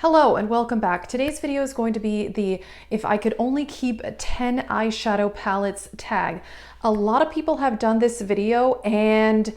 Hello and welcome back. Today's video is going to be the if I could only keep 10 eyeshadow palettes tag. A lot of people have done this video and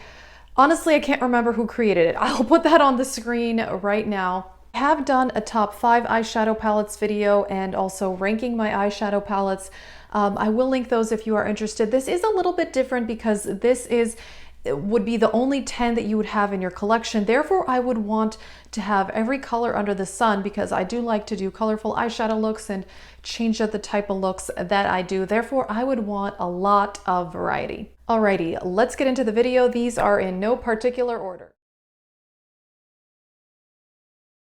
honestly I can't remember who created it. I'll put that on the screen right now. I have done a top 5 eyeshadow palettes video and also ranking my eyeshadow palettes. I will link those if you are interested. This is a little bit different because this would be the only 10 that you would have in your collection. Therefore, I would want to have every color under the sun because I do like to do colorful eyeshadow looks and change up the type of looks that I do. Therefore, I would want a lot of variety. Alrighty, let's get into the video. These are in no particular order.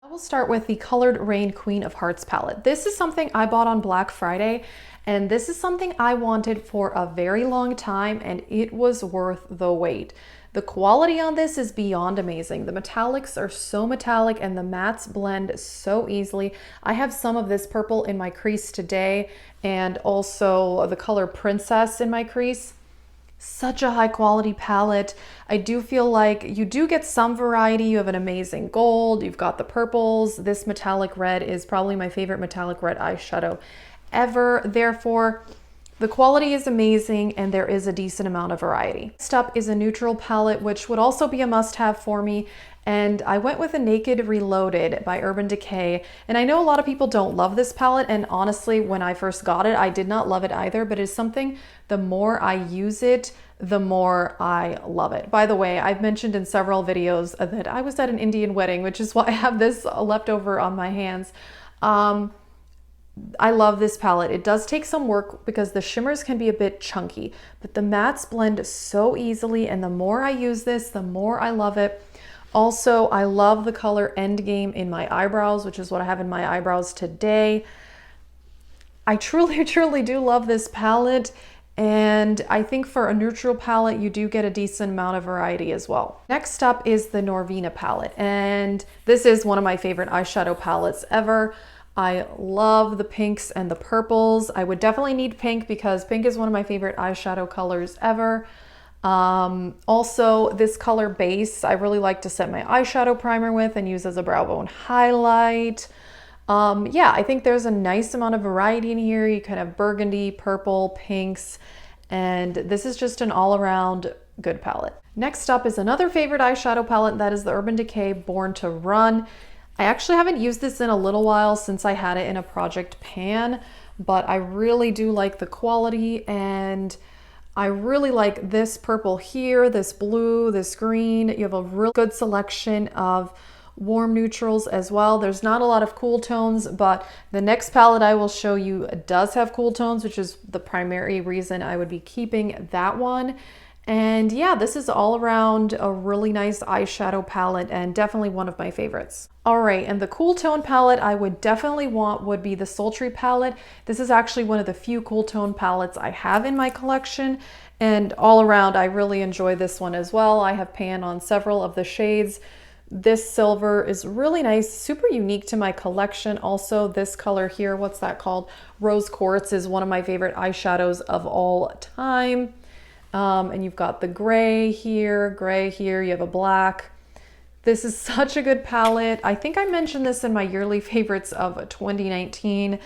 I will start with the Colored Rain Queen of Hearts palette. This is something I bought on Black Friday, and this is something I wanted for a very long time, and it was worth the wait. The quality on this is beyond amazing. The metallics are so metallic and the mattes blend so easily. I have some of this purple in my crease today and also the color Princess in my crease. Such a high quality palette. I do feel like you do get some variety. You have an amazing gold, you've got the purples. This metallic red is probably my favorite metallic red eyeshadow ever. Therefore, the quality is amazing and there is a decent amount of variety. Next up is a neutral palette, which would also be a must-have for me. And I went with a Naked Reloaded by Urban Decay. And I know a lot of people don't love this palette. And honestly, when I first got it, I did not love it either, but it's something the more I use it, the more I love it. By the way, I've mentioned in several videos that I was at an Indian wedding, which is why I have this left over on my hands. I love this palette. It does take some work because the shimmers can be a bit chunky, but the mattes blend so easily. And the more I use this, the more I love it. Also, I love the color Endgame in my eyebrows, which is what I have in my eyebrows today. I truly, truly do love this palette. And I think for a neutral palette, you do get a decent amount of variety as well. Next up is the Noirvina palette. And this is one of my favorite eyeshadow palettes ever. I love the pinks and the purples. I would definitely need pink because pink is one of my favorite eyeshadow colors ever. Also, this color base, I really like to set my eyeshadow primer with and use as a brow bone highlight. Yeah, I think there's a nice amount of variety in here. You kind of burgundy, purple, pinks, and this is just an all-around good palette. Next up is another favorite eyeshadow palette, that is the Urban Decay Born to Run. I actually haven't used this in a little while since I had it in a project pan, but I really do like the quality and I really like this purple here, this blue, this green. You have a real good selection of warm neutrals as well. There's not a lot of cool tones, but the next palette I will show you does have cool tones, which is the primary reason I would be keeping that one. And yeah, this is all around a really nice eyeshadow palette and definitely one of my favorites. All right, and the cool tone palette I would definitely want would be the Sultry palette. This is actually one of the few cool tone palettes I have in my collection. And all around, I really enjoy this one as well. I have pan on several of the shades. This silver is really nice, super unique to my collection. Also, this color here, what's that called? Rose Quartz is one of my favorite eyeshadows of all time. And you've got the gray here, you have a black. This is such a good palette. I think I mentioned this in my yearly favorites of 2019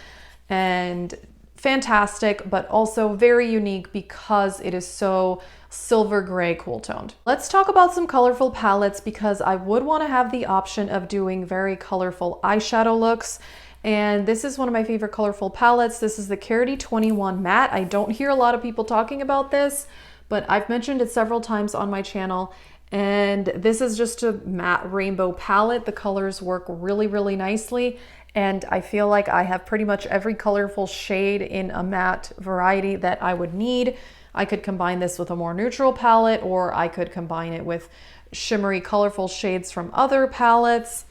and fantastic, but also very unique because it is so silver gray cool toned. Let's talk about some colorful palettes because I would want to have the option of doing very colorful eyeshadow looks. And this is one of my favorite colorful palettes. This is the Carity 21 Matte. I don't hear a lot of people talking about this, but I've mentioned it several times on my channel. And this is just a matte rainbow palette. The colors work really, really nicely. And I feel like I have pretty much every colorful shade in a matte variety that I would need. I could combine this with a more neutral palette, or I could combine it with shimmery, colorful shades from other palettes.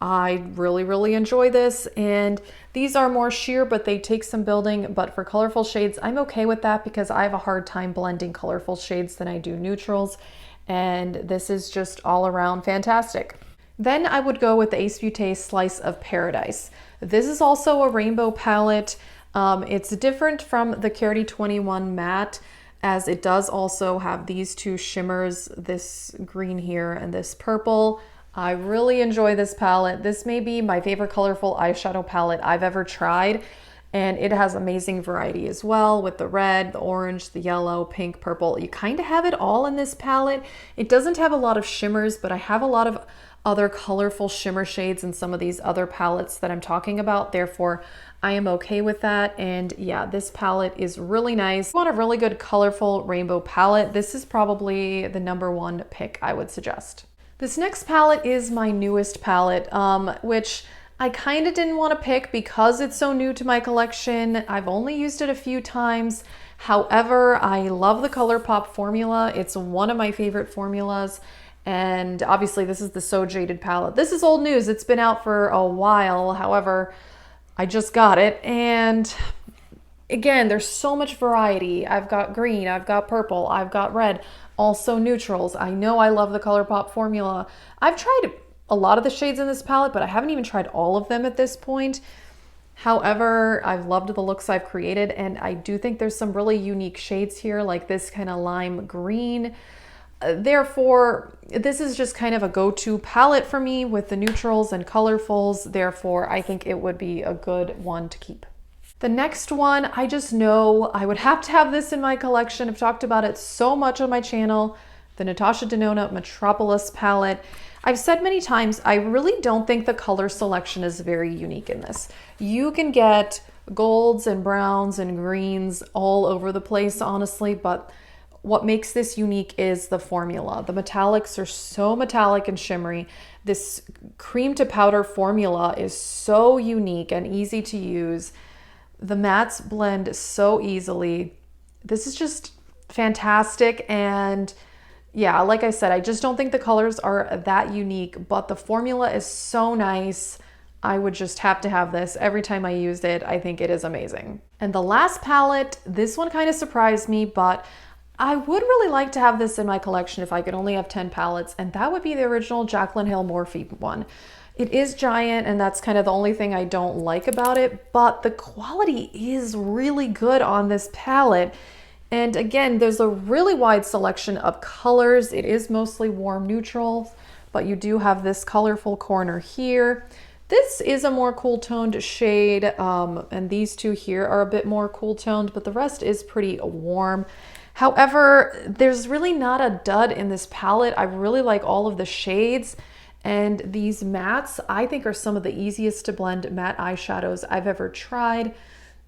I really, really enjoy this. And these are more sheer, but they take some building. But for colorful shades, I'm okay with that because I have a hard time blending colorful shades than I do neutrals. And this is just all around fantastic. Then I would go with the Ace Beauté Slice of Paradise. This is also a rainbow palette. It's different from the Carity 21 Matte as it does also have these two shimmers, this green here and this purple. I really enjoy this palette. This may be my favorite colorful eyeshadow palette I've ever tried. And it has amazing variety as well with the red, the orange, the yellow, pink, purple. You kind of have it all in this palette. It doesn't have a lot of shimmers, but I have a lot of other colorful shimmer shades in some of these other palettes that I'm talking about. Therefore, I am okay with that. And yeah, this palette is really nice. If you want a really good colorful rainbow palette, this is probably the #1 pick I would suggest. This next palette is my newest palette, which I kind of didn't want to pick because it's so new to my collection. I've only used it a few times. However, I love the ColourPop formula. It's one of my favorite formulas. And obviously this is the So Jaded palette. This is old news. It's been out for a while. However, I just got it. And again, there's so much variety. I've got green, I've got purple, I've got red, also neutrals. I know I love the ColourPop formula. I've tried a lot of the shades in this palette, but I haven't even tried all of them at this point. However, I've loved the looks I've created, and I do think there's some really unique shades here, like this kind of lime green. Therefore, this is just kind of a go-to palette for me with the neutrals and colorfuls. Therefore, I think it would be a good one to keep. The next one, I just know I would have to have this in my collection. I've talked about it so much on my channel, the Natasha Denona Metropolis palette. I've said many times, I really don't think the color selection is very unique in this. You can get golds and browns and greens all over the place, honestly, but what makes this unique is the formula. The metallics are so metallic and shimmery. This cream to powder formula is so unique and easy to use. The mattes blend so easily. This is just fantastic. And yeah, like I said, I just don't think the colors are that unique, but the formula is so nice. I would just have to have this every time I used it. I think it is amazing. And the last palette, this one kind of surprised me, but I would really like to have this in my collection if I could only have 10 palettes, and that would be the original Jaclyn Hill Morphe one. It is giant, and that's kind of the only thing I don't like about it, but the quality is really good on this palette. And again, there's a really wide selection of colors. It is mostly warm neutrals, but you do have this colorful corner here. This is a more cool toned shade, and these two here are a bit more cool toned, but the rest is pretty warm. However, there's really not a dud in this palette. I really like all of the shades, and these mattes I think are some of the easiest to blend matte eyeshadows I've ever tried.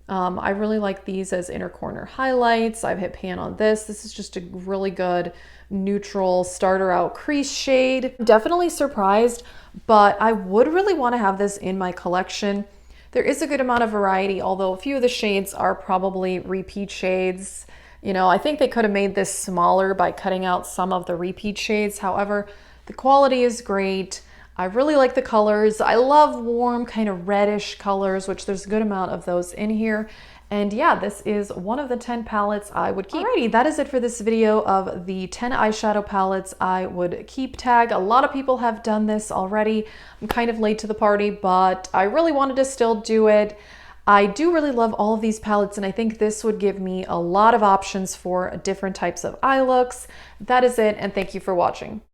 I really like these as inner corner highlights. I've hit pan on this. This is just a really good neutral starter out crease shade. I'm definitely surprised, but I would really want to have this in my collection. There is a good amount of variety, although a few of the shades are probably repeat shades. You know, I think they could have made this smaller by cutting out some of the repeat shades. However, the quality is great. I really like the colors. I love warm kind of reddish colors, which there's a good amount of those in here. And yeah, this is one of the 10 palettes I would keep. Alrighty, that is it for this video of the 10 eyeshadow palettes I would keep tag. A lot of people have done this already. I'm kind of late to the party, but I really wanted to still do it. I do really love all of these palettes, and I think this would give me a lot of options for different types of eye looks. That is it, and thank you for watching.